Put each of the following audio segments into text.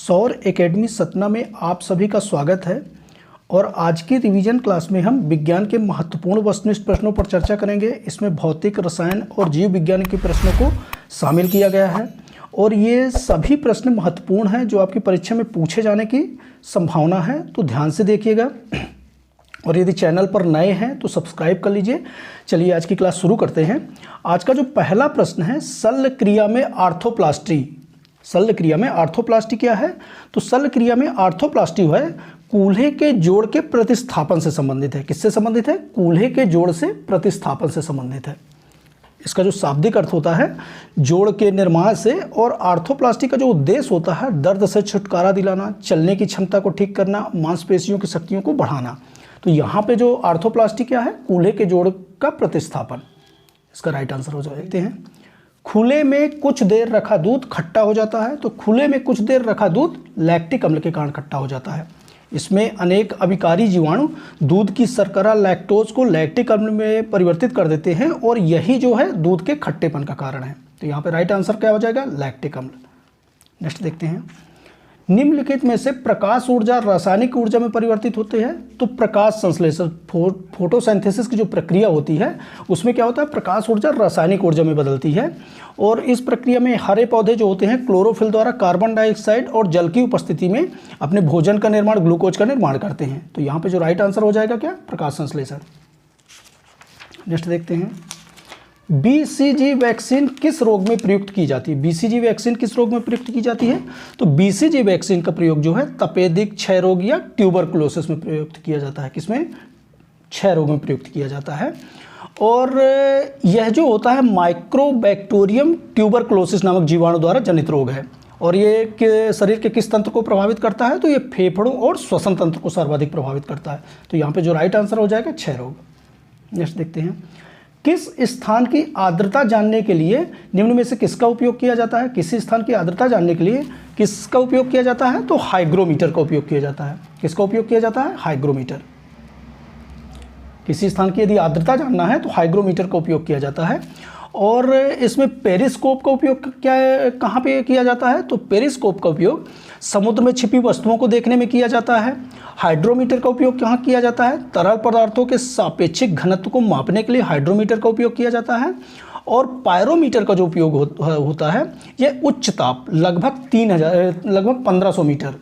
सौर एकेडमी सतना में आप सभी का स्वागत है। और आज की रिवीजन क्लास में हम विज्ञान के महत्वपूर्ण वस्तुनिष्ठ प्रश्नों पर चर्चा करेंगे। इसमें भौतिक, रसायन और जीव विज्ञान के प्रश्नों को शामिल किया गया है और ये सभी प्रश्न महत्वपूर्ण हैं जो आपकी परीक्षा में पूछे जाने की संभावना है, तो ध्यान से देखिएगा। और यदि चैनल पर नए हैं तो सब्सक्राइब कर लीजिए। चलिए आज की क्लास शुरू करते हैं। आज का जो पहला प्रश्न है, शल्य क्रिया में आर्थोप्लास्टी। शल्य क्रिया में आर्थोप्लास्टी क्या है? तो शल्य क्रिया में आर्थोप्लास्टी है कूल्हे के जोड़ के प्रतिस्थापन से संबंधित है। किससे संबंधित है? कूल्हे के जोड़ से प्रतिस्थापन से संबंधित है। इसका जो शाब्दिक अर्थ होता है जोड़ के निर्माण से, और आर्थोप्लास्टी का जो उद्देश्य होता है दर्द से छुटकारा दिलाना, चलने की क्षमता को ठीक करना, मांसपेशियों की शक्तियों को बढ़ाना। तो यहाँ पे जो आर्थोप्लास्टी क्या है? कूल्हे के जोड़ का प्रतिस्थापन। इसका राइट आंसर हो जाते हैं। खुले में कुछ देर रखा दूध खट्टा हो जाता है। तो खुले में कुछ देर रखा दूध लैक्टिक अम्ल के कारण खट्टा हो जाता है। इसमें अनेक अभिकारी जीवाणु दूध की शर्करा लैक्टोज को लैक्टिक अम्ल में परिवर्तित कर देते हैं और यही जो है दूध के खट्टेपन का कारण है। तो यहाँ पे राइट आंसर क्या हो जाएगा? लैक्टिक अम्ल। नेक्स्ट देखते हैं, निम्नलिखित में से प्रकाश ऊर्जा रासायनिक ऊर्जा में परिवर्तित होती है। तो प्रकाश संश्लेषण फोटोसिंथेसिस की जो प्रक्रिया होती है उसमें क्या होता है? प्रकाश ऊर्जा रासायनिक ऊर्जा में बदलती है। और इस प्रक्रिया में हरे पौधे जो होते हैं क्लोरोफिल द्वारा कार्बन डाइऑक्साइड और जल की उपस्थिति में अपने भोजन का निर्माण, ग्लूकोज का निर्माण करते हैं। तो यहाँ पे जो राइट आंसर हो जाएगा क्या? प्रकाश संश्लेषण। नेक्स्ट देखते हैं, बीसीजी वैक्सीन किस रोग में प्रयुक्त की जाती है? बीसीजी वैक्सीन किस रोग में प्रयुक्त की जाती है? तो बीसीजी वैक्सीन का प्रयोग जो है तपेदिक क्षय रोग या ट्यूबरकुलोसिस में प्रयुक्त किया जाता है। किसमें? क्षय रोग में प्रयुक्त किया जाता है। और यह जो होता है माइक्रोबैक्टीरियम ट्यूबरकुलोसिस नामक जीवाणु द्वारा जनित रोग है। और ये शरीर के किस तंत्र को प्रभावित करता है? तो ये फेफड़ों और श्वसन तंत्र को सर्वाधिक प्रभावित करता है। तो यहाँ पे जो राइट आंसर हो जाएगा क्षय रोग। नेक्स्ट देखते हैं, किस स्थान की आर्द्रता जानने के लिए निम्न में से किसका उपयोग किया जाता है? किसी स्थान की आर्द्रता जानने के लिए किसका उपयोग किया जाता है? तो हाइग्रोमीटर का उपयोग किया जाता है। किसका उपयोग किया जाता है? हाइग्रोमीटर। किसी स्थान की यदि आर्द्रता जानना है तो हाइग्रोमीटर का उपयोग किया जाता है। और इसमें पेरिस्कोप का उपयोग कहाँ पे किया जाता है? तो पेरिस्कोप का उपयोग समुद्र में छिपी वस्तुओं को देखने में किया जाता है। हाइड्रोमीटर का उपयोग कहाँ किया जाता है? तरल पदार्थों के सापेक्षिक घनत्व को मापने के लिए हाइड्रोमीटर का उपयोग किया जाता है। और पायरोमीटर का जो उपयोग होता है यह उच्च ताप लगभग 1500 मीटर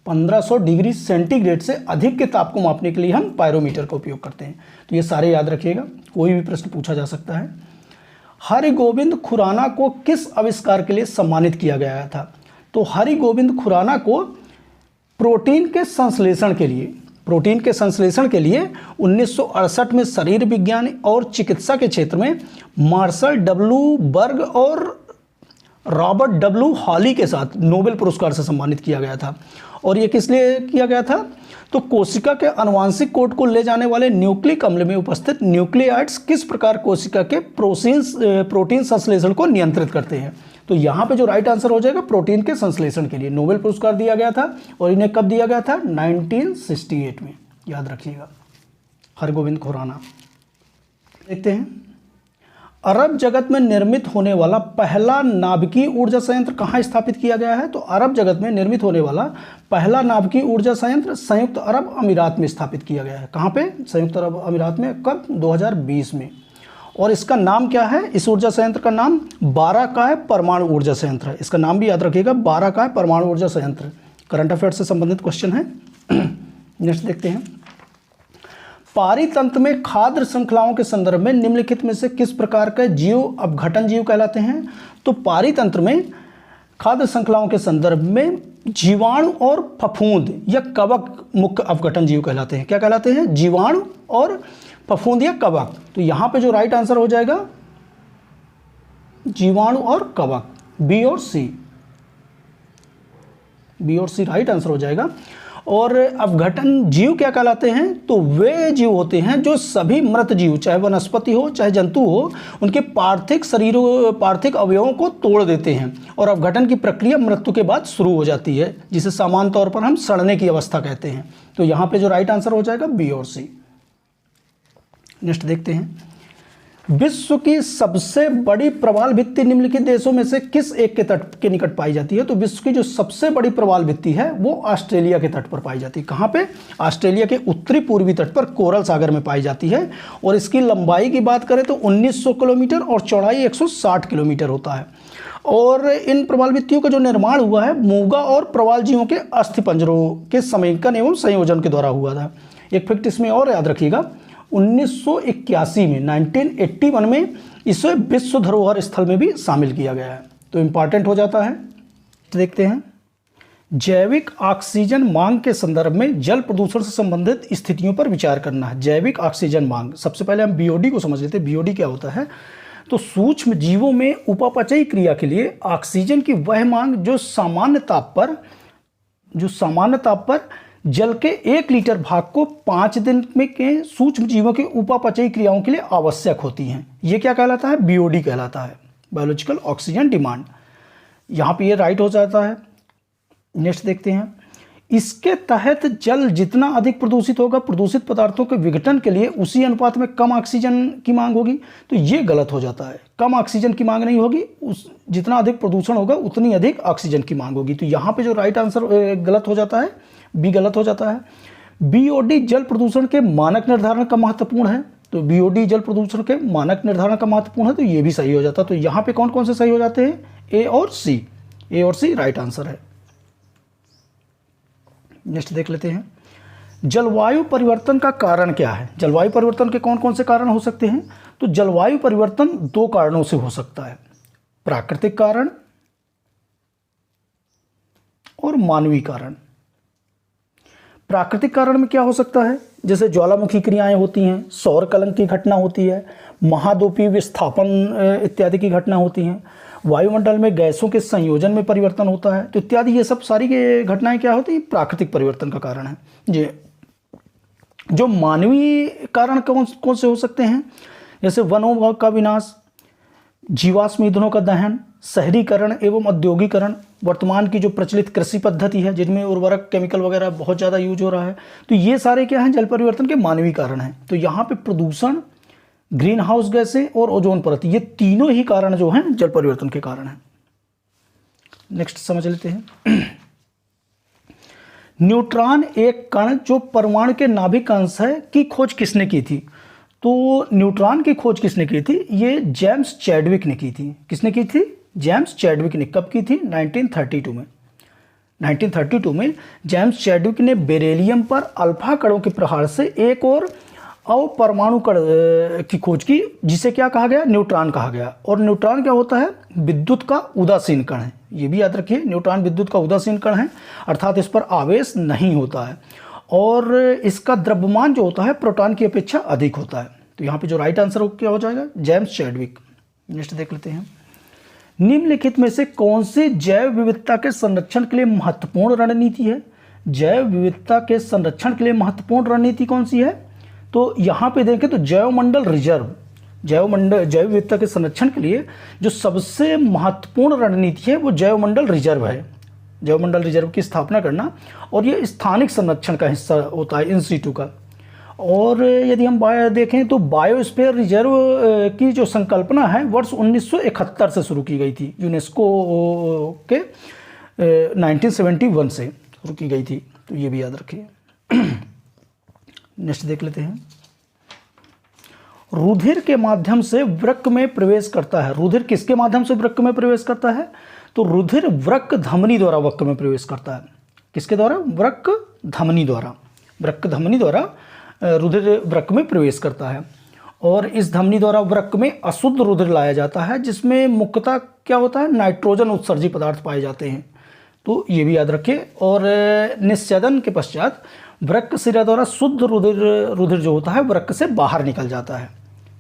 1500 डिग्री सेंटीग्रेड से अधिक के ताप को मापने के लिए हम पायरोमीटर का उपयोग करते हैं। तो ये सारे याद रखिएगा, कोई भी प्रश्न पूछा जा सकता है। हरिगोविंद खुराना को किस आविष्कार के लिए सम्मानित किया गया था? तो हरिगोविंद खुराना को प्रोटीन के संश्लेषण के लिए 1968 में शरीर विज्ञान और चिकित्सा के क्षेत्र में मार्शल डब्ल्यू बर्ग और रॉबर्ट डब्ल्यू हॉली के साथ नोबेल पुरस्कार से सम्मानित किया गया था। और ये किस लिए किया गया था? तो कोशिका के आनुवांशिक कोड को ले जाने वाले न्यूक्लिक अम्ल में उपस्थित न्यूक्लियाइड्स किस प्रकार कोशिका के प्रोटीन संश्लेषण को नियंत्रित करते हैं। तो यहाँ पे जो राइट आंसर हो जाएगा प्रोटीन के संश्लेषण के लिए नोबेल पुरस्कार दिया गया था। और इन्हें कब दिया गया था? 1968 में। याद रखिएगा, हरगोविंद खुराना। देखते हैं, अरब जगत में निर्मित होने वाला पहला नाभिकीय ऊर्जा संयंत्र कहाँ स्थापित किया गया है? तो अरब जगत में निर्मित होने वाला पहला नाभिकीय ऊर्जा संयंत्र संयुक्त अरब अमीरात में स्थापित किया गया है। कहाँ पे? संयुक्त अरब अमीरात में। कब? 2020 में। और इसका नाम क्या है? इस ऊर्जा संयंत्र का नाम बाराकाह परमाणु ऊर्जा संयंत्र है। इसका नाम भी याद रखिएगा, बाराकाह परमाणु ऊर्जा संयंत्र। करंट अफेयर से संबंधित क्वेश्चन है। नेक्स्ट देखते हैं, पारितंत्र में खाद्य श्रृंखलाओं के संदर्भ में निम्नलिखित में से किस प्रकार के जीव अपघटन जीव कहलाते हैं? तो पारितंत्र में खाद्य श्रृंखलाओं के संदर्भ में जीवाणु और फफूंद या कवक मुख्य अपघटन जीव कहलाते हैं। क्या कहलाते हैं? जीवाणु और फफूंद या कवक। तो यहाँ पे जो राइट आंसर हो जाएगा जीवाणु और कवक, बी और सी राइट आंसर हो जाएगा। और अपघटन जीव क्या कहलाते हैं? तो वे जीव होते हैं जो सभी मृत जीव, चाहे वनस्पति हो चाहे जंतु हो, उनके पार्थिव अवयवों को तोड़ देते हैं। और अपघटन की प्रक्रिया मृत्यु के बाद शुरू हो जाती है, जिसे सामान्य तौर पर हम सड़ने की अवस्था कहते हैं। तो यहाँ पे जो राइट आंसर हो जाएगा बी और सी। नेक्स्ट देखते हैं, विश्व की सबसे बड़ी प्रवाल भित्ति निम्नलिखित देशों में से किस एक के तट के निकट पाई जाती है? तो विश्व की जो सबसे बड़ी प्रवाल भित्ति है वो ऑस्ट्रेलिया के तट पर पाई जाती है। कहाँ पे? ऑस्ट्रेलिया के उत्तरी पूर्वी तट पर कोरल सागर में पाई जाती है। और इसकी लंबाई की बात करें तो 1900 किलोमीटर और चौड़ाई 160 किलोमीटर होता है। और इन प्रवाल भित्तियों का जो निर्माण हुआ है मूंगा और प्रवाल जीवों के अस्थिपंजरों के समेकन एवं संयोजन के द्वारा हुआ था। एक फैक्ट इसमें और याद रखिएगा, 1981 में 1981 में इसे विश्व धरोहर स्थल में भी शामिल किया गया है, तो इंपॉर्टेंट हो जाता है। तो देखते हैं, जैविक ऑक्सीजन मांग के संदर्भ में जल प्रदूषण से संबंधित स्थितियों पर विचार करना है। जैविक ऑक्सीजन मांग, सबसे पहले हम बीओडी को समझ लेते हैं। बीओडी क्या होता है? तो सूक्ष्म जीवों में उपापचयी क्रिया के लिए ऑक्सीजन की वह मांग जो सामान्य ताप पर जल के 1 लीटर भाग को 5 दिन में के सूक्ष्म जीवों की उपापचयी क्रियाओं के लिए आवश्यक होती हैं। ये क्या कहलाता है? बीओडी कहलाता है, बायोलॉजिकल ऑक्सीजन डिमांड। यहाँ पे ये राइट हो जाता है। नेक्स्ट देखते हैं, इसके तहत जल जितना अधिक प्रदूषित होगा, प्रदूषित पदार्थों के विघटन के लिए उसी अनुपात में कम ऑक्सीजन की मांग होगी। तो ये गलत हो जाता है, कम ऑक्सीजन की मांग नहीं होगी, उस जितना अधिक प्रदूषण होगा उतनी अधिक ऑक्सीजन की मांग होगी। तो यहाँ पे जो राइट आंसर गलत हो जाता है, बी गलत हो जाता है। बीओडी जल प्रदूषण के मानक निर्धारण का महत्वपूर्ण है। तो बीओडी जल प्रदूषण के मानक निर्धारण का महत्वपूर्ण है, तो ये भी सही हो जाता है। तो यहाँ पे कौन कौन से सही हो जाते हैं? ए और सी। ए और सी राइट आंसर है। नेक्स्ट देख लेते हैं, जलवायु परिवर्तन का कारण क्या है? जलवायु परिवर्तन के कौन कौन से कारण हो सकते हैं? तो जलवायु परिवर्तन 2 कारणों से हो सकता है, प्राकृतिक कारण और मानवीय कारण। प्राकृतिक कारण में क्या हो सकता है? जैसे ज्वालामुखी क्रियाएं होती हैं, सौर कलंक की घटना होती है, महाद्वीपीय विस्थापन इत्यादि की घटना होती हैं, वायुमंडल में गैसों के संयोजन में परिवर्तन होता है, तो इत्यादि ये सब सारी घटनाएं क्या होती हैं? प्राकृतिक परिवर्तन का कारण है। जी, जो मानवीय कारण कौन कौन से हो सकते हैं? जैसे वनों का विनाश, जीवाश्म ईंधनों का दहन, शहरीकरण एवं औद्योगिकरण, वर्तमान की जो प्रचलित कृषि पद्धति है जिनमें उर्वरक केमिकल वगैरह बहुत ज़्यादा यूज हो रहा है, तो ये सारे क्या हैं? जल परिवर्तन के मानवीय कारण हैं। तो यहाँ पे प्रदूषण, ग्रीन हाउस गैसें और ओजोन परत, ये तीनों ही कारण जो हैं जल परिवर्तन के कारण हैं। नेक्स्ट समझ लेते हैं, न्यूट्रॉन एक कण जो परमाणु के नाभिक अंश है की खोज किसने की थी? तो न्यूट्रॉन की खोज किसने की थी? ये जेम्स चैडविक ने की थी। किसने की थी? जेम्स चैडविक ने। कब की थी? 1932 में। 1932 में जेम्स चैडविक ने बेरिलियम पर अल्फा कणों के प्रहार से एक और अपरमाणु कण की खोज की, जिसे क्या कहा गया? न्यूट्रॉन कहा गया। और न्यूट्रॉन क्या होता है? विद्युत का उदासीन कण है। ये भी याद रखिए, न्यूट्रॉन विद्युत का उदासीन कण है, अर्थात इस पर आवेश नहीं होता है और इसका द्रव्यमान जो होता है प्रोटॉन की अपेक्षा अधिक होता है। तो यहाँ पे जो राइट आंसर क्या हो जाएगा? James Chadwick. नेक्स्ट देख लेते हैं, निम्नलिखित में से कौन सी जैव विविधता के संरक्षण के लिए महत्वपूर्ण रणनीति है? जैव विविधता के संरक्षण के लिए महत्वपूर्ण रणनीति कौन सी है? तो यहाँ पे देखें तो जैवमंडल रिजर्व, जैव विविधता के संरक्षण के लिए जो सबसे महत्वपूर्ण रणनीति है वो जैवमंडल रिजर्व है। जैवमंडल रिजर्व की स्थापना करना, और ये स्थानिक संरक्षण का हिस्सा होता है, इन सीटू का। और यदि हम देखें तो बायोस्फीयर रिजर्व की जो संकल्पना है वर्ष 1971 से शुरू की गई थी, यूनेस्को के 1971 से शुरू की गई थी, तो ये भी याद रखिए। नेक्स्ट देख लेते हैं, रुधिर के माध्यम से वृक्क में प्रवेश करता है। रुधिर किसके माध्यम से वृक्क में प्रवेश करता है? तो रुधिर वृक्क धमनी द्वारा वृक्क में प्रवेश करता है। किसके द्वारा? वृक्क धमनी द्वारा। वृक्क धमनी द्वारा रुधिर वृक्क में प्रवेश करता है, और इस धमनी द्वारा वृक्क में अशुद्ध रुधिर लाया जाता है, जिसमें मुख्यतः क्या होता है? नाइट्रोजन उत्सर्जी पदार्थ पाए जाते हैं, तो ये भी याद रखिए। और निस्सैदन के पश्चात वृक्क सिरा द्वारा शुद्ध रुधिर जो होता है वृक्क से बाहर निकल जाता है।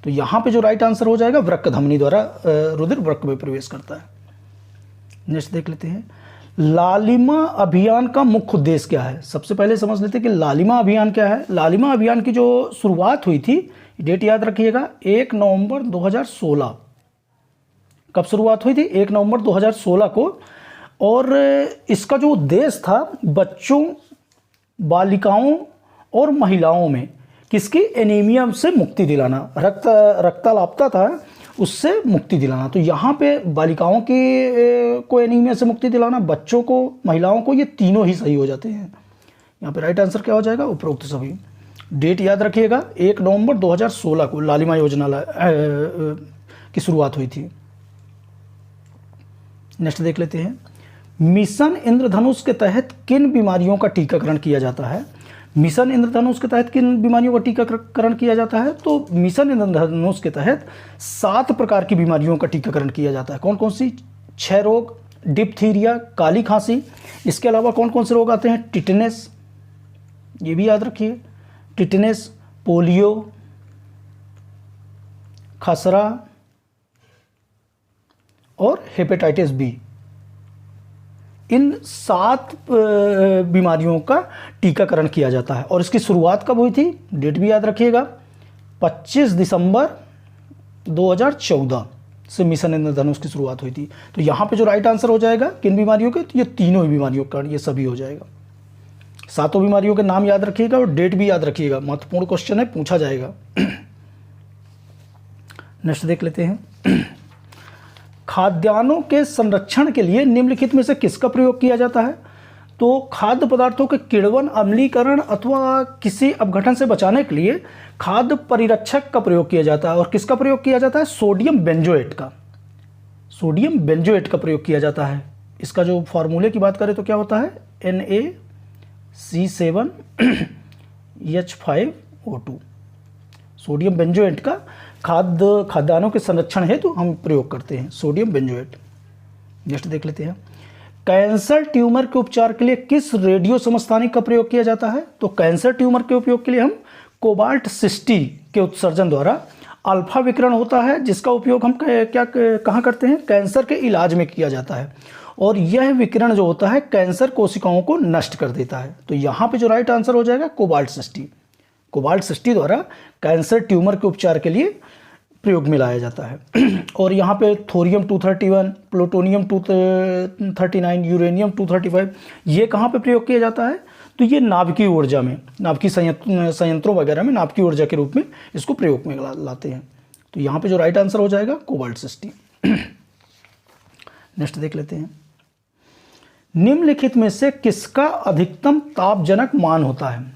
तो यहाँ पे जो राइट आंसर हो जाएगा, वृक्क धमनी द्वारा रुधिर वृक्क में प्रवेश करता है। नेक्स्ट देख लेते हैं, लालिमा अभियान का मुख्य उद्देश्य क्या है? सबसे पहले समझ लेते हैं कि लालिमा अभियान क्या है। लालिमा अभियान की जो शुरुआत हुई थी, डेट याद रखिएगा, 1 नवंबर 2016। कब शुरुआत हुई थी? 1 नवंबर 2016 को। और इसका जो उद्देश्य था, बच्चों, बालिकाओं और महिलाओं में किसकी? एनीमिया से मुक्ति दिलाना, रक्ताल्पता था उससे मुक्ति दिलाना। तो यहाँ पे बालिकाओं की को एनीमिया से मुक्ति दिलाना, बच्चों को, महिलाओं को, ये तीनों ही सही हो जाते हैं। यहाँ पे राइट आंसर क्या हो जाएगा? उपरोक्त सभी। डेट याद रखिएगा, 1 नवंबर 2016 को लालिमा योजना की शुरुआत हुई थी। नेक्स्ट देख लेते हैं, मिशन इंद्रधनुष के तहत किन बीमारियों का टीकाकरण किया जाता है? मिशन इंद्रधनुष के तहत किन बीमारियों का टीकाकरण किया जाता है? तो मिशन इंद्रधनुष के तहत 7 प्रकार की बीमारियों का टीकाकरण किया जाता है। कौन कौन सी? क्षय रोग, डिप्थीरिया, काली खांसी। इसके अलावा कौन कौन से रोग आते हैं? टिटनेस, ये भी याद रखिए, टिटनेस, पोलियो, खसरा और हेपेटाइटिस बी। इन 7 बीमारियों का टीकाकरण किया जाता है। और इसकी शुरुआत कब हुई थी? डेट भी याद रखिएगा, 25 दिसंबर 2014 से मिशन इंद्रधनुष की शुरुआत हुई थी। तो यहाँ पे जो राइट आंसर हो जाएगा किन बीमारियों के? तो ये तीनों ही बीमारियों का, ये सभी हो जाएगा। 7 बीमारियों के नाम याद रखिएगा और डेट भी याद रखिएगा, महत्वपूर्ण क्वेश्चन है, पूछा जाएगा। नेक्स्ट देख लेते हैं, खाद्यान्नों के संरक्षण के लिए निम्नलिखित में से किसका प्रयोग किया जाता है? तो खाद्य पदार्थों के किण्वन, अम्लीकरण अथवा किसी अपघटन से बचाने के लिए खाद्य परिरक्षक का प्रयोग किया जाता है। और किसका प्रयोग किया जाता है? सोडियम बेंजोएट का। सोडियम बेंजोएट का प्रयोग किया जाता है। इसका जो फॉर्मूले की बात करें तो क्या होता है? NaC7H5O2। सोडियम बेंजोएट का खाद्यान्नों के संरक्षण हेतु हम प्रयोग करते हैं, सोडियम बेंजोएट। नेक्स्ट देख लेते हैं, कैंसर ट्यूमर के उपचार के लिए किस रेडियो समस्थानिक का प्रयोग किया जाता है? तो कैंसर ट्यूमर के उपयोग के लिए हम कोबाल्ट 60 के उत्सर्जन द्वारा अल्फा विकिरण होता है, जिसका उपयोग हम कहाँ करते हैं? कैंसर के इलाज में किया जाता है। और यह विकिरण जो होता है कैंसर कोशिकाओं को नष्ट कर देता है। तो यहाँ पे जो राइट आंसर हो जाएगा कोबाल्ट 60। कोबाल्ट 60 द्वारा कैंसर ट्यूमर के उपचार के लिए प्रयोग में लाया जाता है। और यहाँ पे थोरियम 231, प्लूटोनियम 239, यूरेनियम 235, ये कहाँ पे प्रयोग किया जाता है? तो ये नाभिकीय ऊर्जा में, नाभिकीय संयंत्रों वगैरह में नाभिकीय ऊर्जा के रूप में इसको प्रयोग में लाते हैं। तो यहाँ पे जो राइट आंसर हो जाएगा कोबाल्ट 60। नेक्स्ट देख लेते हैं, निम्नलिखित में से किसका अधिकतम तापजनक मान होता है?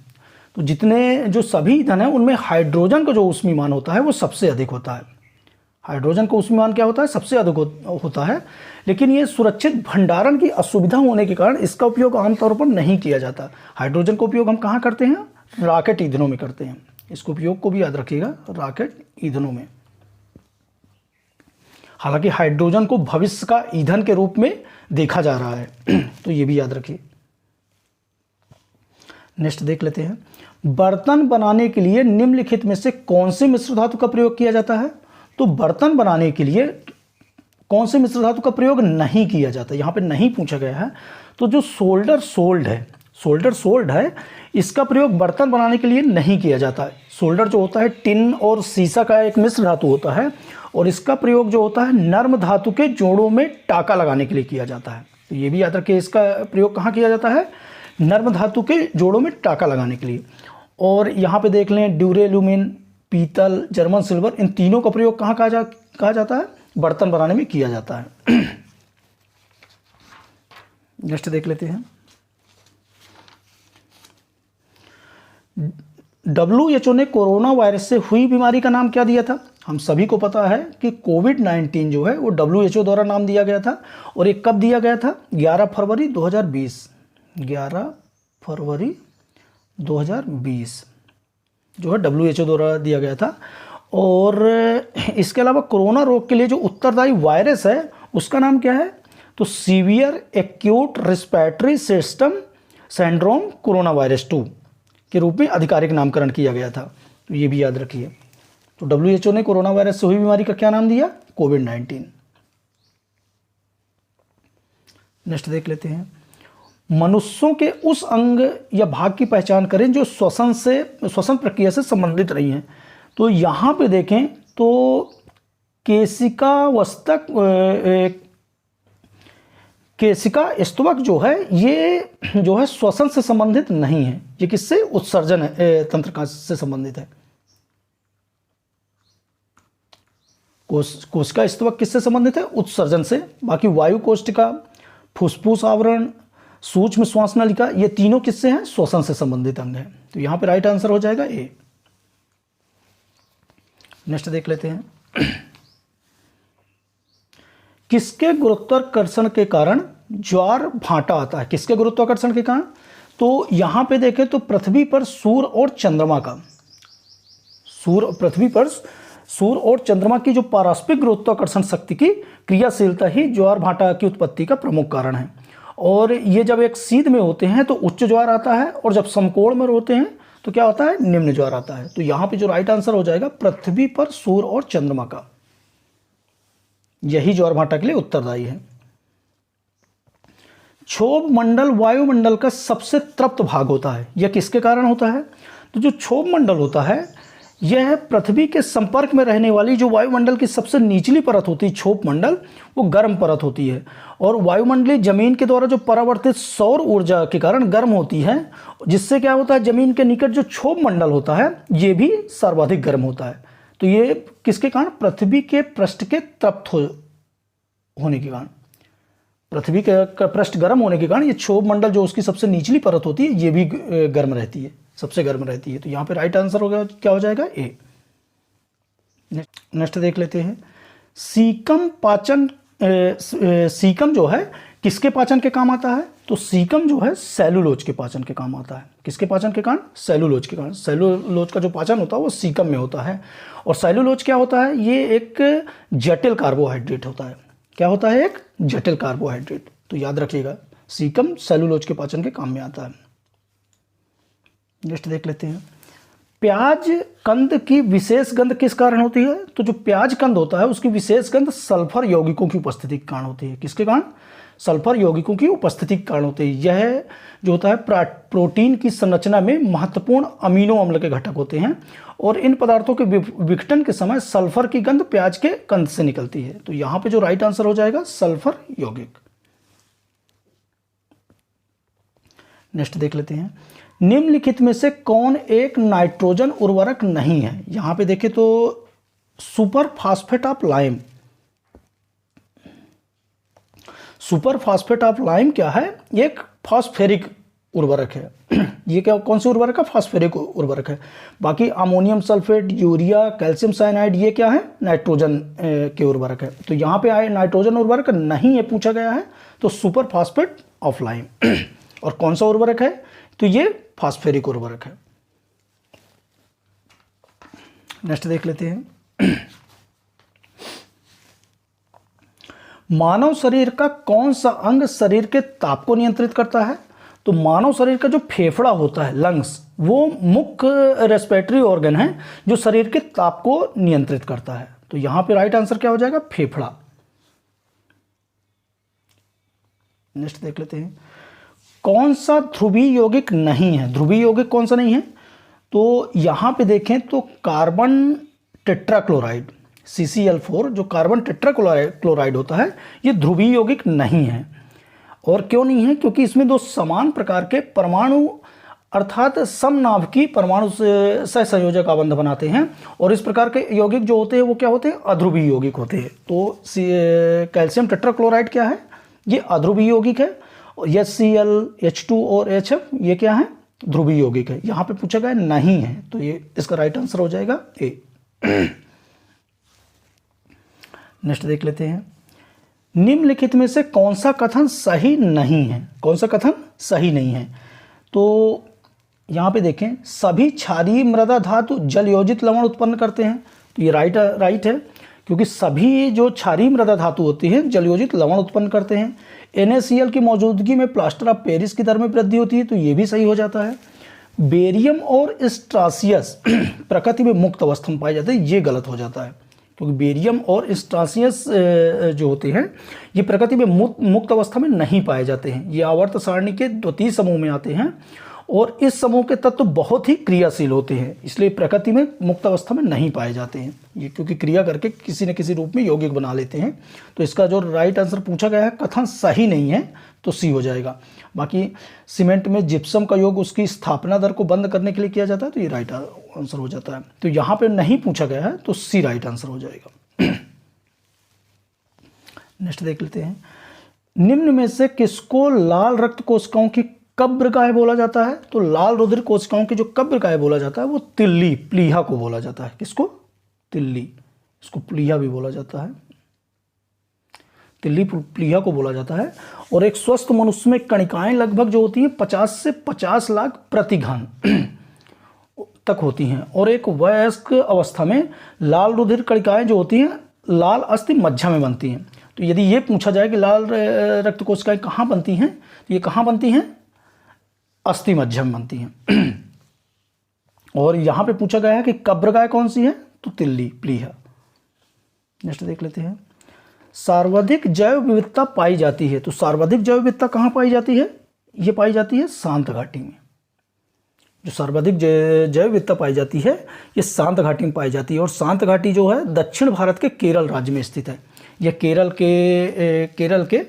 तो जितने जो सभी ईंधन है उनमें हाइड्रोजन का जो ऊष्मीय मान होता है वो सबसे अधिक होता है। हाइड्रोजन का ऊष्मीय मान क्या होता है? सबसे अधिक होता है। लेकिन ये सुरक्षित भंडारण की असुविधा होने के कारण इसका उपयोग आमतौर पर नहीं किया जाता। हाइड्रोजन का उपयोग हम कहाँ करते हैं? रॉकेट ईंधनों में करते हैं। इसको उपयोग को भी याद रखिएगा, रॉकेट ईंधनों में। हालांकि हाइड्रोजन को भविष्य का ईंधन के रूप में देखा जा रहा है, तो ये भी याद रखिए। नेक्स्ट देख लेते हैं, बर्तन बनाने के लिए निम्नलिखित में से कौन से मिश्र धातु का प्रयोग किया जाता है? तो बर्तन बनाने के लिए कौन से मिश्र धातु का प्रयोग नहीं किया जाता? यहाँ पे नहीं पूछा गया है। तो जो सोल्डर सोल्ड है, इसका प्रयोग बर्तन बनाने के लिए नहीं किया जाता है। सोल्डर जो होता है टिन और सीसा का एक मिश्र धातु होता है, और इसका प्रयोग जो होता है नर्म धातु के जोड़ों में टाका लगाने के लिए किया जाता है। तो ये भी याद रखिए, इसका प्रयोग कहाँ किया जाता है? नर्म धातु के जोड़ों में टाका लगाने के लिए। और यहाँ पे देख लें, ड्यूरेलुमिन, पीतल, जर्मन सिल्वर, इन तीनों का प्रयोग कहाँ कहा जाता है? बर्तन बनाने में किया जाता है। नेक्स्ट देख लेते हैं, WHO ने कोरोना वायरस से हुई बीमारी का नाम क्या दिया था? हम सभी को पता है कि कोविड-19 जो है वो WHO द्वारा नाम दिया गया था। और ये कब दिया गया था? 11 फरवरी 2020। 11 फरवरी 2020 जो है WHO द्वारा दिया गया था। और इसके अलावा कोरोना रोग के लिए जो उत्तरदायी वायरस है उसका नाम क्या है? तो severe acute respiratory system syndrome corona virus 2 के रूप में आधिकारिक नामकरण किया गया था। तो ये भी याद रखिए। तो WHO ने कोरोना वायरस से हुई बीमारी का क्या नाम दिया? कोविड-19। नेक्स्ट देख लेते हैं, मनुष्यों के उस अंग या भाग की पहचान करें जो श्वसन प्रक्रिया से संबंधित रही हैं। तो यहाँ पे देखें तो केशिका स्तवक जो है ये जो है श्वसन से संबंधित नहीं है, ये किससे, उत्सर्जन तंत्र का से संबंधित है। कोशिका स्तवक किससे संबंधित है, उत्सर्जन से। बाकी वायु कोशिका, फुफ्फुस आवरण, सूक्ष्म श्वास नलिका, ये तीनों किससे हैं, श्वसन से संबंधित अंग है। तो यहां पे राइट आंसर हो जाएगा ए। नेक्स्ट देख लेते हैं, किसके गुरुत्वाकर्षण के कारण ज्वार भाटा आता है, किसके गुरुत्वाकर्षण के कारण। तो यहां पे देखें तो पृथ्वी पर सूर्य और चंद्रमा का, पृथ्वी पर सूर्य और चंद्रमा की जो पारस्परिक गुरुत्वाकर्षण शक्ति की क्रियाशीलता ही ज्वार भाटा की उत्पत्ति का प्रमुख कारण है। और ये जब एक सीध में होते हैं तो उच्च ज्वार आता है, और जब समकोण में होते हैं तो क्या होता है, निम्न ज्वार आता है। तो यहां पे जो राइट आंसर हो जाएगा पृथ्वी पर सूर्य और चंद्रमा का, यही ज्वार भाटा के लिए उत्तरदायी है। क्षोभ मंडल वायुमंडल का सबसे तृप्त भाग होता है, यह किसके कारण होता है। तो जो क्षोभ मंडल होता है यह पृथ्वी के संपर्क में रहने वाली जो वायुमंडल की सबसे निचली परत होती है, क्षोभ मंडल, वो गर्म परत होती है। और वायुमंडलीय जमीन के द्वारा जो परावर्तित सौर ऊर्जा के कारण गर्म होती है, जिससे क्या होता है, जमीन के निकट जो क्षोभ मंडल होता है ये भी सर्वाधिक गर्म होता है। तो ये किसके कारण, पृथ्वी के पृष्ठ के तृप्त होने के कारण, पृथ्वी का पृष्ठ गर्म होने के कारण ये क्षोभ मंडल जो उसकी सबसे निचली परत होती है ये भी गर्म रहती है, सबसे गर्म रहती है। तो यहाँ पे राइट आंसर होगा, क्या हो जाएगा, ए। नेक्स्ट देख लेते हैं, सीकम पाचन, सीकम जो है किसके पाचन के काम आता है। तो सीकम जो है सेलुलोज के पाचन के काम आता है, किसके पाचन के कारण, सेलुलोज के कारण। सेलुलोज का जो पाचन होता है वो सीकम में होता है। और सेलुलोज क्या होता है, ये एक जटिल कार्बोहाइड्रेट होता है। क्या होता है, एक जटिल कार्बोहाइड्रेट। तो याद रखिएगा सीकम सेलुलोज के पाचन के काम में आता है। नेक्स्ट देख लेते हैं, प्याज कंद की विशेष गंध किस कारण होती है। तो जो प्याज कंद होता है उसकी विशेष गंध सल्फर यौगिकों की उपस्थिति के कारण होती है। किसके कारण, सल्फर यौगिकों की उपस्थिति के कारण होती है। यह जो होता है प्रोटीन की संरचना में महत्वपूर्ण अमीनो अम्ल के घटक होते हैं, और इन पदार्थों के विघटन के समय सल्फर की गंध प्याज के कंद से निकलती है। तो यहां पे जो राइट आंसर हो जाएगा सल्फर यौगिक। नेक्स्ट देख लेते हैं, निम्नलिखित में से कौन एक नाइट्रोजन उर्वरक नहीं है। यहां पे देखें तो super phosphate of lime, super phosphate of lime क्या है, एक फास्फेरिक उर्वरक है। ये क्या, कौन सी उर्वरक है, फास्फेरिक उर्वरक है। बाकी ammonium sulphate, urea, calcium cyanide, ये क्या है, नाइट्रोजन के उर्वरक है। तो यहाँ पे आए नाइट्रोजन उर्वरक नहीं है पूछा गया है, तो सुपर फास्फेट ऑफ लाइम। और कौन सा उर्वरक है, तो ये फास्फेरिक उर्वरक है। नेक्स्ट देख लेते हैं, मानव शरीर का कौन सा अंग शरीर के ताप को नियंत्रित करता है। तो मानव शरीर का जो फेफड़ा होता है, लंग्स, वो मुख्य रेस्पिरेटरी ऑर्गन है जो शरीर के ताप को नियंत्रित करता है। तो यहां पे राइट आंसर क्या हो जाएगा, फेफड़ा। नेक्स्ट देख लेते हैं, कौन सा ध्रुवीय यौगिक नहीं है। ध्रुवीय यौगिक कौन सा नहीं है, तो यहां पे देखें तो कार्बन टेट्राक्लोराइड, CCl4 जो कार्बन टेट्राक्लोराइड होता है, ये ध्रुवीय यौगिक नहीं है। और क्यों नहीं है, क्योंकि इसमें दो समान प्रकार के परमाणु अर्थात समनाभिकी परमाणु से सहसंयोजक आबंध बनाते हैं, और इस प्रकार के यौगिक जो होते हैं वो क्या होते हैं, अध्रुवीय यौगिक होते हैं। तो कैल्शियम टेट्राक्लोराइड क्या है, ये अध्रुवीय यौगिक है। और HCl, H2 और HF ये क्या है, ध्रुवीय यौगिक है। यहाँ पे पूछा गया नहीं है, तो ये इसका राइट आंसर हो जाएगा ए। नेक्स्ट देख लेते हैं, निम्नलिखित में से कौन सा कथन सही नहीं है। कौन सा कथन सही नहीं है, तो यहाँ पे देखें, सभी क्षारीय मृदा धातु जल योजित लवण उत्पन्न करते हैं। तो ये राइट है, क्योंकि सभी जो क्षारीय मृदा धातु होती है जल योजित लवण उत्पन्न करते हैं। NaCl की मौजूदगी में प्लास्टर ऑफ पेरिस की दर में वृद्धि होती है, तो ये भी सही हो जाता है। बेरियम और स्ट्रासियस प्रकृति में मुक्त अवस्था में पाए जाते हैं, ये गलत हो जाता है, क्योंकि बेरियम और स्ट्रासियस जो होते हैं ये प्रकृति में मुक्त अवस्था में नहीं पाए जाते हैं। ये आवर्त सारणी के द्वितीय समूह में आते हैं, और इस समूह के तत्व बहुत ही क्रियाशील होते हैं, इसलिए प्रकृति में मुक्त अवस्था में नहीं पाए जाते हैं ये, क्योंकि क्रिया करके किसी न किसी रूप में यौगिक बना लेते हैं। तो इसका जो राइट आंसर पूछा गया है कथन सही नहीं है, तो सी हो जाएगा। बाकी सीमेंट में जिप्सम का योग उसकी स्थापना दर को बंद करने के लिए किया जाता है, तो ये राइट आंसर हो जाता है। तो यहाँ पे नहीं पूछा गया है, तो सी राइट आंसर हो जाएगा। नेक्स्ट देख लेते हैं, निम्न में से किसको लाल रक्त कोशिकाओं की कब्रगाह बोला जाता है? तो लाल रुधिर कोशिकाओं की जो कब्रगाह बोला जाता है वो तिल्ली प्लीहा को बोला जाता है। किसको? तिल्ली, इसको प्लीहा भी बोला जाता है, तिल्ली प्लीहा को बोला जाता है। और एक स्वस्थ मनुष्य में कणिकाएं लगभग जो होती हैं 50 से 50 लाख प्रति घन तक होती हैं, और एक वयस्क अवस्था में लाल रुधिर कणिकाएं जो होती हैं लाल अस्थि मज्जा में बनती हैं। तो यदि ये पूछा जाए कि लाल रक्त कोशिकाएं कहाँ बनती हैं, तो ये कहाँ बनती हैं? अस्थि मज्जा में बनती हैं। और यहाँ पे पूछा गया है कि कब्रगाह कौन सी है, तो तिल्ली प्लीहा। नेक्स्ट देख लेते हैं, सर्वाधिक जैव विविधता पाई जाती है। तो सर्वाधिक जैव विविधता कहाँ पाई जाती है? ये पाई जाती है शांत घाटी में। जो सर्वाधिक जैव विविधता पाई जाती है ये शांत घाटी में पाई जाती है, और शांत घाटी जो है दक्षिण भारत के केरल राज्य में स्थित है। यह केरल के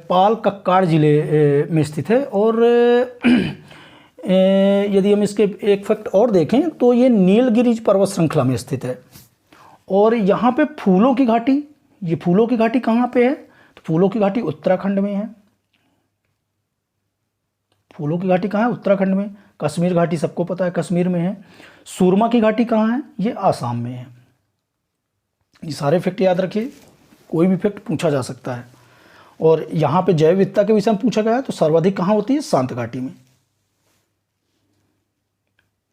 पाल कक्काड़ जिले में स्थित है। और यदि हम इसके एक फैक्ट और देखें तो ये नीलगिरी पर्वत श्रृंखला में स्थित है। और यहाँ पे फूलों की घाटी, ये फूलों की घाटी कहाँ पे है? तो फूलों की घाटी उत्तराखंड में है। फूलों की घाटी कहाँ है? उत्तराखंड में। कश्मीर घाटी सबको पता है कश्मीर में है। सुरमा की घाटी कहाँ है? ये आसाम में है। ये सारे फैक्ट याद रखिए, कोई भी फैक्ट पूछा जा सकता है। और यहाँ पे जैव विविधता के विषय में पूछा गया है, तो सर्वाधिक कहाँ होती है? शांत घाटी में।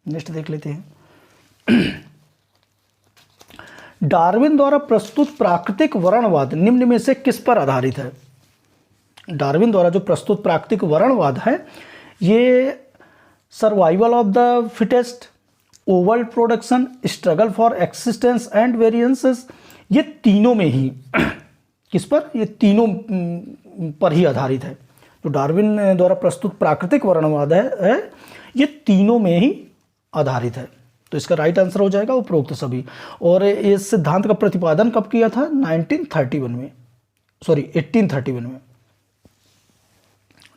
नेक्स्ट देख लेते हैं, डार्विन द्वारा प्रस्तुत प्राकृतिक वर्णवाद निम्न में से किस पर आधारित है? डार्विन द्वारा जो प्रस्तुत प्राकृतिक वर्णवाद है ये survival of the fittest, Oval production, struggle for existence and variances, ये तीनों में ही किस पर? ये तीनों पर ही आधारित है। जो डार्विन द्वारा प्रस्तुत प्राकृतिक वर्णवाद है ये तीनों में ही आधारित है। तो इसका राइट आंसर हो जाएगा उपरोक्त सभी। और इस सिद्धांत का प्रतिपादन कब किया था? 1831 में।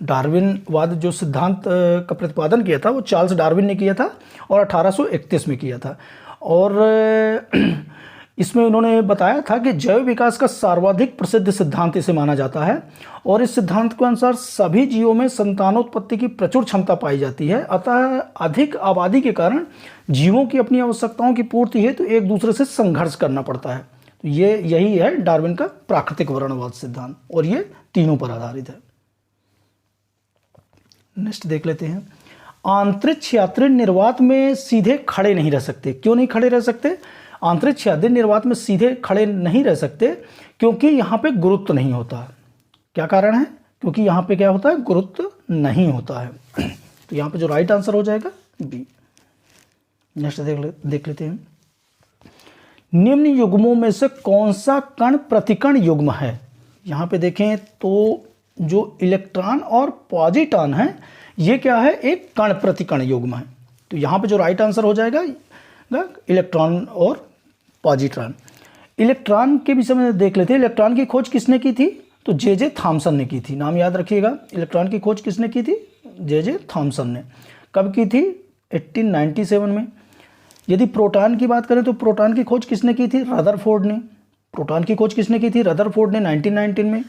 डार्विनवाद जो सिद्धांत का प्रतिपादन किया था वो चार्ल्स डार्विन ने किया था और 1831 में किया था। और इसमें उन्होंने बताया था कि जैव विकास का सर्वाधिक प्रसिद्ध सिद्धांत इसे माना जाता है। और इस सिद्धांत के अनुसार सभी जीवों में संतानोत्पत्ति की प्रचुर क्षमता पाई जाती है, अतः अधिक आबादी के कारण जीवों की अपनी आवश्यकताओं की पूर्ति हेतु तो एक दूसरे से संघर्ष करना पड़ता है। तो यही है डार्विन का प्राकृतिक वर्णवाद सिद्धांत, और ये तीनों पर आधारित है। नेक्स्ट देख लेते हैं, आंतरिक यात्री निर्वात में सीधे खड़े नहीं रह सकते। क्यों नहीं खड़े रह सकते? आंतरिक यात्री निर्वात में सीधे खड़े नहीं रह सकते क्योंकि यहाँ पे गुरुत्व नहीं होता। क्या कारण है? क्योंकि यहाँ पे क्या होता है? गुरुत्व नहीं होता है। तो यहाँ पे जो राइट आंसर हो जाएगा बी। नेक्स्ट देख लेते हैं, निम्न युग्मों में से कौन सा कण प्रतिकण युग्म है? यहाँ पे देखें तो जो इलेक्ट्रॉन और पॉजिट्रॉन है ये क्या है? एक कण प्रतिकण युग्म है। तो यहाँ पे जो राइट आंसर हो जाएगा इलेक्ट्रॉन और पॉजिट्रॉन। इलेक्ट्रॉन के विषय में देख लेते हैं, इलेक्ट्रॉन की खोज किसने की थी? तो जे थॉमसन ने की थी। नाम याद रखिएगा, इलेक्ट्रॉन की खोज किसने की थी? जे थॉमसन ने। कब की थी? 1897 में। यदि प्रोटॉन की बात करें तो प्रोटॉन की खोज किसने की थी? रदरफोर्ड ने। प्रोटॉन की खोज किसने की थी? रदरफोर्ड ने 1919 में।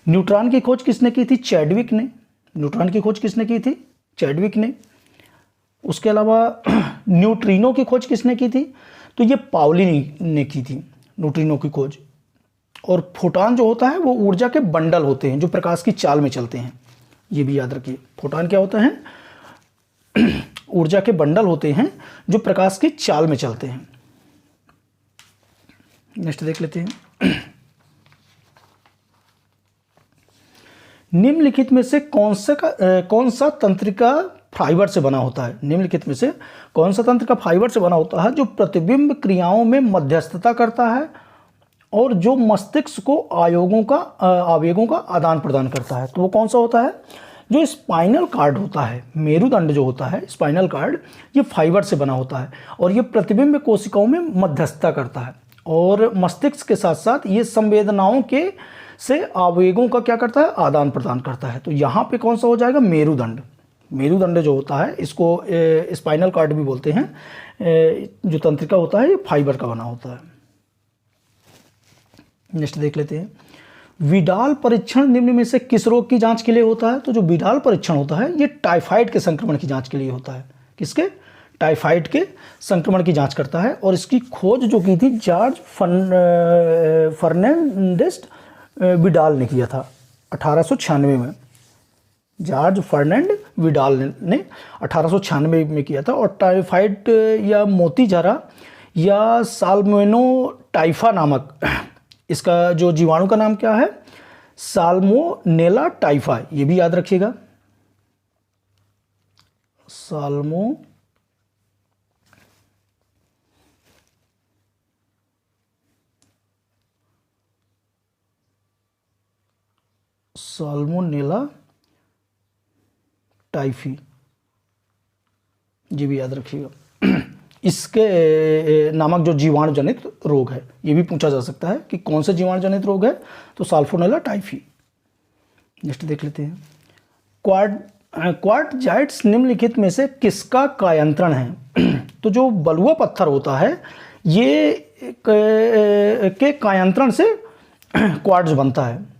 न्यूट्रॉन की खोज किसने की थी? चैडविक ने। न्यूट्रॉन की खोज किसने की थी? चैडविक ने। उसके अलावा न्यूट्रिनो की खोज किसने की थी? तो ये पाउली ने की थी न्यूट्रिनो की खोज। और फोटॉन जो होता है वो ऊर्जा के बंडल होते हैं जो प्रकाश की चाल में चलते हैं। ये भी याद रखिए, फोटॉन क्या होता है? ऊर्जा के बंडल होते हैं जो प्रकाश की चाल में चलते हैं। नेक्स्ट देख लेते हैं, निम्नलिखित में से कौन सा तंत्रिका फाइबर से बना होता है? निम्नलिखित में से कौन सा तंत्रिका फाइबर से बना होता है जो प्रतिबिंब क्रियाओं में मध्यस्थता करता है और जो मस्तिष्क को आवेगों का आदान प्रदान करता है? तो वो कौन सा होता है? जो स्पाइनल कार्ड होता है, मेरुदंड जो होता है स्पाइनल कार्ड, ये फाइबर से बना होता है और ये प्रतिबिंब कोशिकाओं में मध्यस्थता करता है और मस्तिष्क के साथ साथ ये संवेदनाओं के से आवेगों का क्या करता है, आदान प्रदान करता है। तो यहाँ पे कौन सा हो जाएगा, मेरुदंड। मेरुदंड जो होता है इसको स्पाइनल कार्ड भी बोलते हैं। जो तंत्रिका होता है ये फाइबर का बना होता है। नेक्स्ट देख लेते हैं, विडाल परीक्षण निम्न में से किस रोग की जांच के लिए होता है। तो जो विडाल परीक्षण होता है ये टाइफाइड के संक्रमण की जांच के लिए होता है। किसके, टाइफाइड के संक्रमण की जांच करता है और इसकी खोज जो की थी जॉर्ज फर्नांडिस विडाल ने किया था 1896 में। जॉर्ज फर्नांड विडाल ने 1896 में किया था और टाइफाइड या मोतीझरा या साल्मोनो टाइफा नामक, इसका जो जीवाणु का नाम क्या है, साल्मोनेला टाइफा, ये भी याद रखिएगा, साल्मोनेला टाइफी, ये भी याद रखिएगा। इसके नामक जो जीवाणु जनित रोग है, ये भी पूछा जा सकता है कि कौन सा जीवाणु जनित रोग है, तो साल्मोनेला टाइफी। नेक्स्ट देख लेते हैं, क्वार्टजाइट्स निम्नलिखित में से किसका कायांतरण है। तो जो बलुआ पत्थर होता है ये के कायांतरण से क्वार्ट्ज बनता है।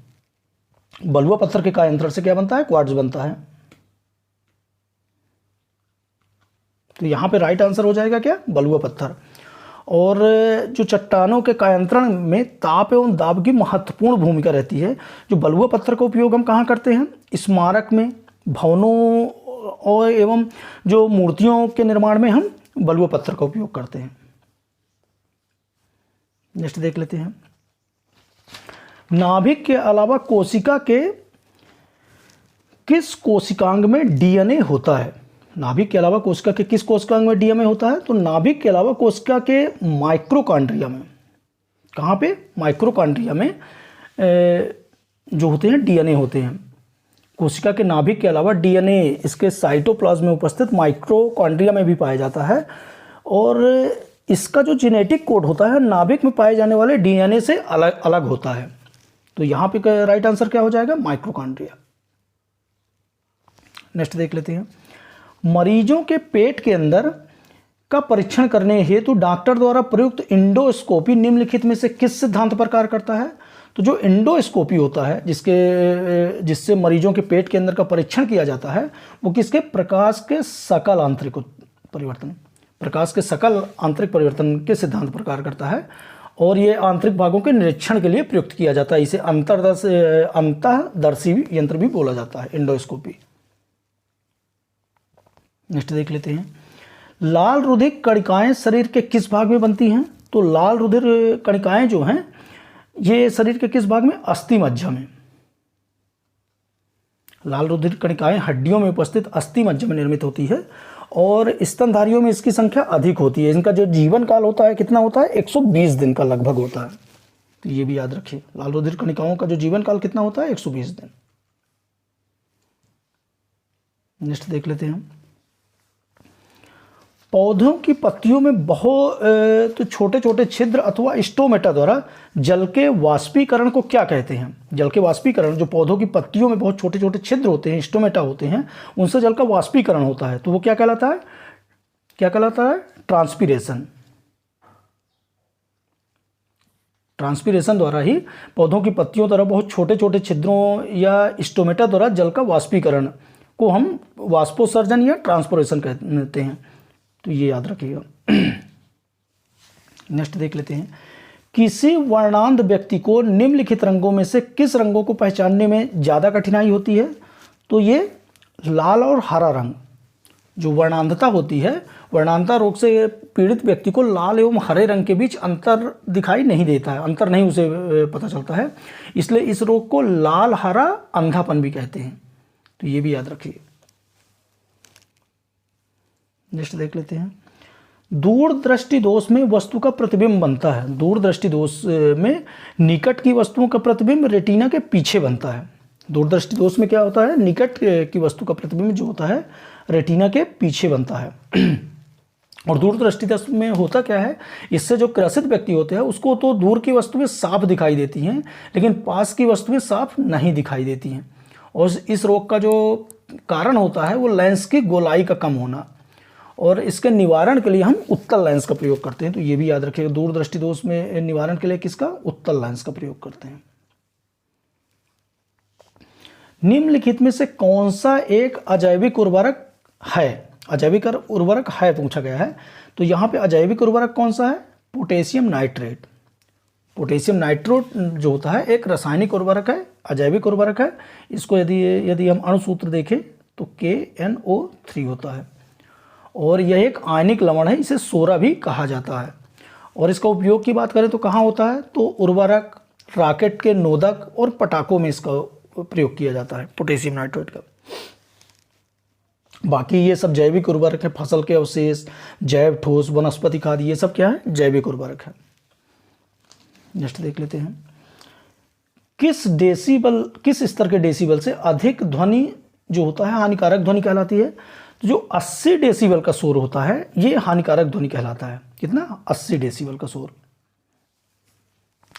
बलुआ पत्थर के कायांतरण से क्या बनता है, क्वार्ट्ज बनता है। तो यहाँ पे राइट आंसर हो जाएगा क्या, बलुआ पत्थर। और जो चट्टानों के कायांतरण में ताप एवं दाब की महत्वपूर्ण भूमिका रहती है। जो बलुआ पत्थर का उपयोग हम कहाँ करते हैं, स्मारक में, भवनों और एवं जो मूर्तियों के निर्माण में हम बलुआ पत्थर का उपयोग करते हैं। नेक्स्ट देख लेते हैं, नाभिक के अलावा कोशिका के किस कोशिकांग में डीएनए होता है। नाभिक के अलावा कोशिका के किस कोशिकांग में डीएनए होता है। तो नाभिक के अलावा कोशिका के माइक्रोकांड्रिया में, कहाँ पे, माइक्रोकांड्रिया में जो होते हैं डीएनए होते हैं। कोशिका के नाभिक के अलावा डीएनए इसके साइटोप्लाज्म में उपस्थित माइक्रोकांड्रिया में भी पाया जाता है और इसका जो जेनेटिक कोड होता है नाभिक में पाए जाने वाले डीएनए से अलग अलग होता है। तो यहाँ पे राइट आंसर क्या हो जाएगा, माइक्रोकांड्रिया। नेक्स्ट देख लेते हैं, मरीजों के पेट के अंदर का परीक्षण करने हेतु डॉक्टर द्वारा प्रयुक्त इंडोस्कोपी निम्नलिखित में से किस सिद्धांत पर कार्य करता है। तो जो इंडोस्कोपी होता है जिससे मरीजों के पेट के अंदर का परीक्षण किया जाता है वो किसके, प्रकाश के सकल आंतरिक परिवर्तन, प्रकाश के सकल आंतरिक परिवर्तन के सिद्धांत पर कार्य करता है और ये आंतरिक भागों के निरीक्षण के लिए प्रयुक्त किया जाता है। इसे अंतःदर्शी यंत्र भी बोला जाता है, इंडोस्कोपी। नेक्स्ट देख लेते हैं, लाल रुधिर कणिकाएं शरीर के किस भाग में बनती हैं। तो लाल रुधिर कणिकाएं जो हैं ये शरीर के किस भाग में, अस्थि मज्जा में। लाल रुधिर कणिकाएं हड्डियों में उपस्थित अस्थि मज्जा में निर्मित होती है और स्तनधारियों में इसकी संख्या अधिक होती है। इनका जो जीवन काल होता है कितना होता है, 120 दिन का लगभग होता है। तो ये भी याद रखिए, लाल रुधिर कणिकाओं का जो जीवन काल कितना होता है, 120 दिन। नेक्स्ट देख लेते हैं, पौधों की पत्तियों में बहुत छोटे छोटे छिद्र अथवा स्टोमेटा द्वारा जल के वाष्पीकरण को क्या कहते हैं। जल के वाष्पीकरण, जो पौधों की पत्तियों में बहुत छोटे छोटे छिद्र होते हैं, स्टोमेटा होते हैं, उनसे जल का वाष्पीकरण होता है। तो वो क्या कहलाता है, क्या कहलाता है, ट्रांसपीरेशन। ट्रांसपीरेशन द्वारा ही पौधों की पत्तियों द्वारा बहुत छोटे छोटे छिद्रों या स्टोमेटा द्वारा जल का वाष्पीकरण को हम वाष्पोत्सर्जन या ट्रांसपोरेशन कहते हैं। तो ये याद रखिएगा। नेक्स्ट देख लेते हैं, किसी वर्णांध व्यक्ति को निम्नलिखित रंगों में से किस रंगों को पहचानने में ज़्यादा कठिनाई होती है। तो ये लाल और हरा रंग, जो वर्णांधता होती है, वर्णांधता रोग से पीड़ित व्यक्ति को लाल एवं हरे रंग के बीच अंतर दिखाई नहीं देता है, अंतर नहीं उसे पता चलता है, इसलिए इस रोग को लाल हरा अंधापन भी कहते हैं। तो ये भी याद रखिए। नेक्स्ट देख लेते हैं, दूरदृष्टि दोष में वस्तु का प्रतिबिंब बनता है। दूरदृष्टि दोष में निकट की वस्तुओं का प्रतिबिंब रेटिना के पीछे बनता है। दूरदृष्टि दोष में क्या होता है, निकट की वस्तु का प्रतिबिंब जो होता है रेटिना के पीछे बनता है। और दूरदृष्टि दोष में होता क्या है, इससे जो ग्रसित व्यक्ति होते हैं उसको तो दूर की वस्तुएं साफ दिखाई देती हैं, लेकिन पास की वस्तुएं साफ नहीं दिखाई देती हैं। और इस रोग का जो कारण होता है वो लेंस की गोलाई का कम होना, और इसके निवारण के लिए हम उत्तल लेंस का प्रयोग करते हैं। तो ये भी याद रखिएगा, दूरदृष्टि दोष में निवारण के लिए किसका, उत्तल लेंस का प्रयोग करते हैं। निम्नलिखित में से कौन सा एक अजैविक उर्वरक है, अजैविक उर्वरक है पूछा गया है। तो यहाँ पे अजैविक उर्वरक कौन सा है, पोटेशियम नाइट्रेट। पोटेशियम नाइट्रेट जो होता है एक रासायनिक उर्वरक है, अजैविक उर्वरक है। इसको यदि हम अणुसूत्र देखें तो KNO3 होता है, और यह एक आयनिक लवण है, इसे सोरा भी कहा जाता है। और इसका उपयोग की बात करें तो कहाँ होता है, तो उर्वरक, रॉकेट के नोदक और पटाखों में इसका प्रयोग किया जाता है पोटेशियम नाइट्रेट का। बाकी ये सब जैविक उर्वरक है, फसल के अवशेष, जैव ठोस, वनस्पति खाद, ये सब क्या है, जैविक उर्वरक है। नेक्स्ट देख लेते हैं, किस स्तर के डेसिबल से अधिक ध्वनि जो होता है हानिकारक ध्वनि कहलाती है। तो जो 80 डेसिबल का शोर होता है ये हानिकारक ध्वनि कहलाता है। कितना, 80 डेसिबल का शोर।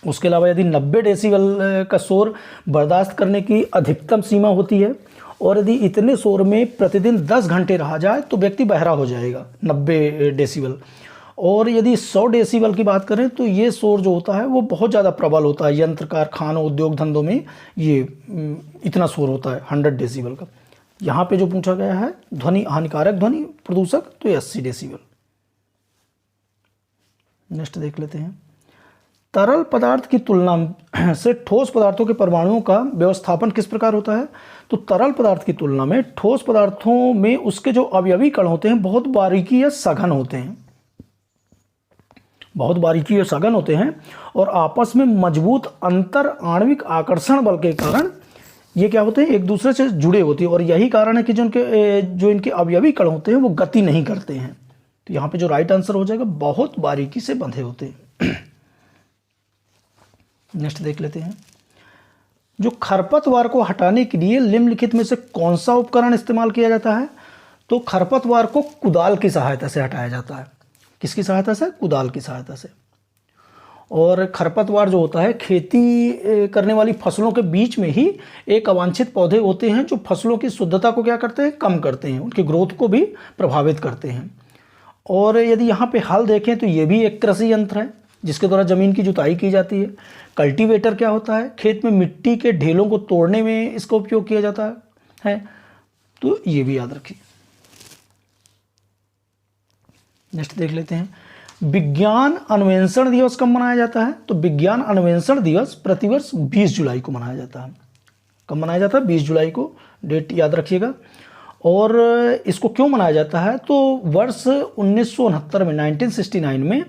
उसके अलावा यदि 90 डेसिबल का शोर बर्दाश्त करने की अधिकतम सीमा होती है, और यदि इतने शोर में प्रतिदिन 10 घंटे रहा जाए तो व्यक्ति बहरा हो जाएगा, 90 डेसिबल। और यदि 100 डेसिबल की बात करें तो ये शोर जो होता है वो बहुत ज़्यादा प्रबल होता है, यंत्र कारखानों उद्योग धंधों में ये इतना शोर होता है 100 डेसिबल का। यहाँ पे जो पूछा गया है ध्वनि, हानिकारक ध्वनि प्रदूषक, तो ये 80 डेसिबल। नेक्स्ट देख लेते हैं, तरल पदार्थ की तुलना से ठोस पदार्थों के परमाणुओं का व्यवस्थापन किस प्रकार होता है। तो तरल पदार्थ की तुलना में ठोस पदार्थों में उसके जो अवयवी कण होते हैं बहुत बारीकी या सघन होते हैं, बहुत बारीकी और सघन होते हैं, और आपस में मजबूत अंतर आणविक आकर्षण बल के कारण ये क्या होते हैं, एक दूसरे से जुड़े होते हैं। और यही कारण है कि जो इनके अवयवी कण होते हैं वो गति नहीं करते हैं। तो यहाँ पे जो राइट आंसर हो जाएगा, बहुत बारीकी से बंधे होते हैं। नेक्स्ट देख लेते हैं, जो खरपतवार को हटाने के लिए निम्नलिखित में से कौन सा उपकरण इस्तेमाल किया जाता है। तो खरपतवार को कुदाल की सहायता से हटाया जाता है। किसकी सहायता से, कुदाल की सहायता से। और खरपतवार जो होता है खेती करने वाली फसलों के बीच में ही एक अवांछित पौधे होते हैं जो फसलों की शुद्धता को क्या करते हैं, कम करते हैं, उनकी ग्रोथ को भी प्रभावित करते हैं। और यदि यहाँ पे हल देखें तो ये भी एक कृषि यंत्र है जिसके द्वारा ज़मीन की जुताई की जाती है। कल्टीवेटर क्या होता है, खेत में मिट्टी के ढेलों को तोड़ने में इसका उपयोग किया जाता है। तो ये भी याद रखिए। नेक्स्ट देख लेते हैं, विज्ञान अन्वेषण दिवस कब मनाया जाता है। तो विज्ञान अन्वेषण दिवस प्रतिवर्ष 20 जुलाई को मनाया जाता है। कब मनाया जाता है, 20 जुलाई को, डेट याद रखिएगा। और इसको क्यों मनाया जाता है, तो वर्ष 1969 में 1969 में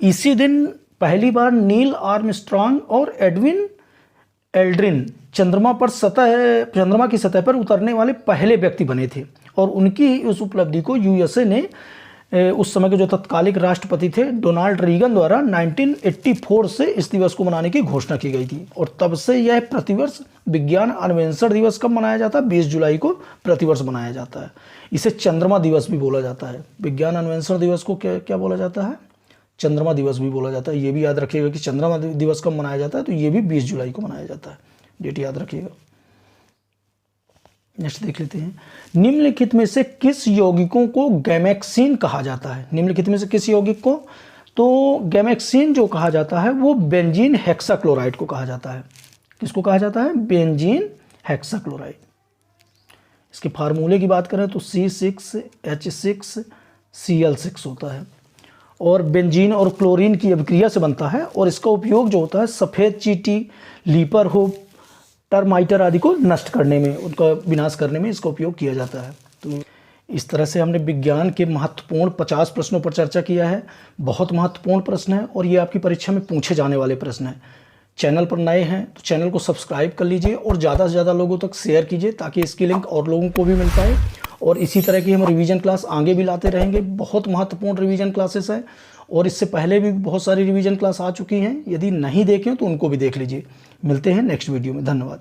इसी दिन पहली बार नील आर्मस्ट्रांग और एडविन एल्ड्रिन चंद्रमा की सतह पर उतरने वाले पहले व्यक्ति बने थे। और उनकी उस उपलब्धि को यूएसए ने उस समय के जो तत्कालिक राष्ट्रपति थे डोनाल्ड रीगन द्वारा 1984 से इस दिवस को मनाने की घोषणा की गई थी। और तब से यह प्रतिवर्ष विज्ञान अन्वेषण दिवस कब मनाया जाता है, 20 जुलाई को प्रतिवर्ष मनाया जाता है। इसे चंद्रमा दिवस भी बोला जाता है। विज्ञान अन्वेषण दिवस को क्या बोला जाता है, चंद्रमा दिवस भी बोला जाता है। ये भी याद रखिएगा कि चंद्रमा दिवस कब मनाया जाता है, तो ये भी 20 जुलाई को मनाया जाता है। डेट याद रखिएगा। नेक्स्ट देख लेते हैं, निम्नलिखित में से किस यौगिकों को गैमेक्सिन कहा जाता है। निम्नलिखित में से किस यौगिक को, तो गैमेक्सिन जो कहा जाता है वो बेंजीन हेक्साक्लोराइड को कहा जाता है। किसको कहा जाता है, बेंजीन हेक्साक्लोराइड। इसके फार्मूले की बात करें तो C6H6Cl6 होता है, और बेंजीन और क्लोरीन की अभिक्रिया से बनता है। और इसका उपयोग जो होता है सफ़ेद चींटी, लीपर हुप, टर्माइटर आदि को नष्ट करने में, उनका विनाश करने में इसका उपयोग किया जाता है। तो इस तरह से हमने विज्ञान के महत्वपूर्ण 50 प्रश्नों पर चर्चा किया है। बहुत महत्वपूर्ण प्रश्न है और ये आपकी परीक्षा में पूछे जाने वाले प्रश्न हैं। चैनल पर नए हैं तो चैनल को सब्सक्राइब कर लीजिए और ज़्यादा से ज़्यादा लोगों तक शेयर कीजिए ताकि इसकी लिंक और लोगों को भी मिल पाए। और इसी तरह की हम रिवीजन क्लास आगे भी लाते रहेंगे। बहुत महत्वपूर्ण रिवीजन क्लासेस है और इससे पहले भी बहुत सारी रिवीजन क्लास आ चुकी हैं। यदि नहीं देखें तो उनको भी देख लीजिए। मिलते हैं नेक्स्ट वीडियो में। धन्यवाद।